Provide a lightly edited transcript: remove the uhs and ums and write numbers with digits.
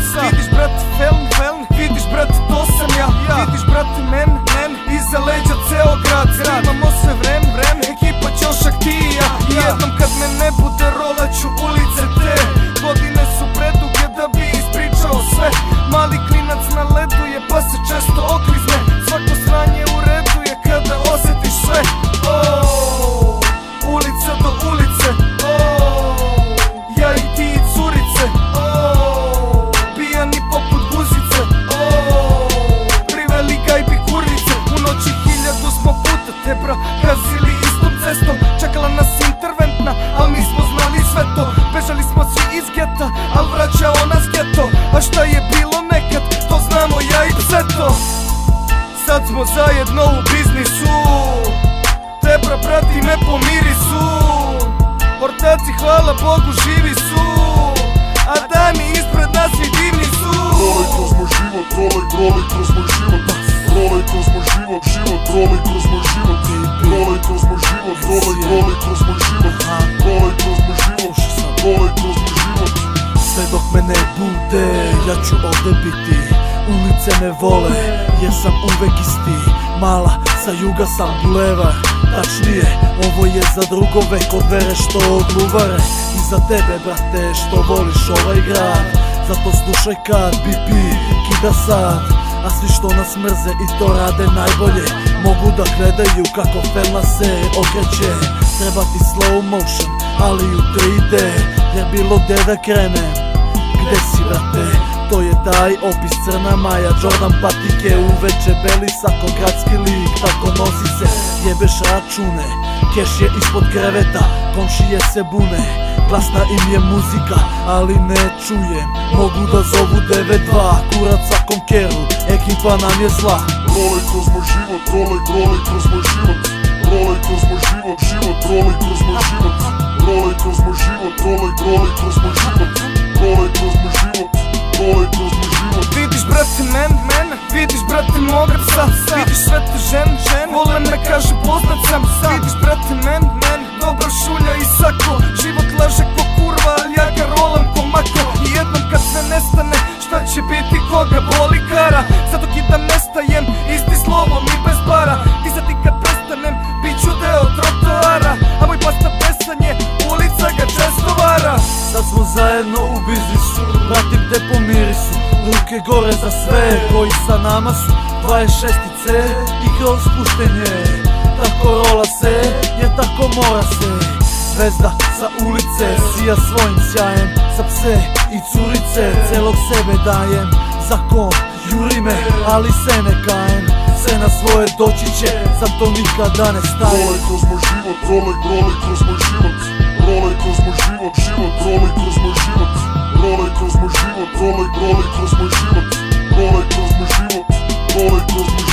psa. Vidiš brate feln, vidiš brate to sam ja. Vidiš brate men, iza leđa ceo grad. Snimamo sve vrem, ekipa Ćošak ti i ja. Jednom kad me ne bude rolaću ulice te. Godine su preduge da bi ispričao sve. Mali klinac na ledu je pa se često oklizne. Svako sranje u redu je kada osjetiš sve. Ulica do ulice, ja i ti i curice, pijani poput guzice, priveli gajbi kurvice. U noći 1000 smo puta te gazili istom cestom. Čekala nas interventna, al mi smo znali sve to. Bežali smo svi iz geta, al vraćao nas geto. A šta je bilo nekad, to znamo ja i Pseto. Sad smo zajedno u biznisu, Tebra prati me po mirisu. Ortaci hvala Bogu živi su, a dani ispred nas svi divni su. Rolej kroz moj život, rolej kroz moj život. Rolej kroz moj život, rolej kroz moj život. Rolej kroz moj život, rolej kroz moj život. Rolej kroz moj život, rolej kroz moj život. Sve dok me ne bude, ja ću ovde biti. Ulice me vole, jer sam uvek isti. Mala, sa juga sam bulevar. Tačnije, ovo je za drugove kod vere što odluvare. I za tebe brate što voliš ovaj grad. Zato slušaj kad BP kida sad. A svi što nas mrze i to rade najbolje mogu da gledaju kako felna se okreće. Treba ti slow motion, ali u 3D. Jer bilo gde da krenem, gde si brate? To je taj opis Crna Maja, Jordan patike, uveče beli sako, gradski lik, tako nosi se. Jebeš račune, keš je ispod kreveta, komšije se bune. Glasna im je muzika, ali ne čujem. Mogu da zovu 9-2, kurac svakom keru, ekipa nam je zla. Rolej kroz moj život, rolej kroz moj život. Rolej kroz moj život, rolej kroz moj život. Rolej kroz moj život, rolej kroz moj život. Rolej kroz moj život, rolej kroz moj život. Vidiš brate men, vidiš brate moga psa. Vidiš sve te žen, vole me kaže poznat sam. Vidiš brate men, dobro šulja i sako. Život laže ko kurva, ali ja ga rolam ko mako. I jednom kad sve nestane, šta će biti koga boli kara. Zato kidam nestajem, isti slovom i bez para. Ti sad i kad prestanem, bit ću deo trotoara. A moj pasta pesanje, ulica ga često vara. Sad smo zajedno u biznisu, pratim te po mirisu. Ruke gore za sve koji sa nama su. 26-ice i kroz puštenje. Tako rola se, jer tako mora se. Zvezda sa ulice, sija svojim sjajem. Sa pse i curice, celog sebe dajem. Zakon, juri me, ali se ne kajem. Sve na svoje doći će, zato nikada ne stajem. Rolej kroz moj život, rolej kroz moj život. Rolej kroz moj život, rolej kroz moj život. Rolej kroz moj život, rolej kroz moj život. Rolej kroz moj život, rolej kroz moj život.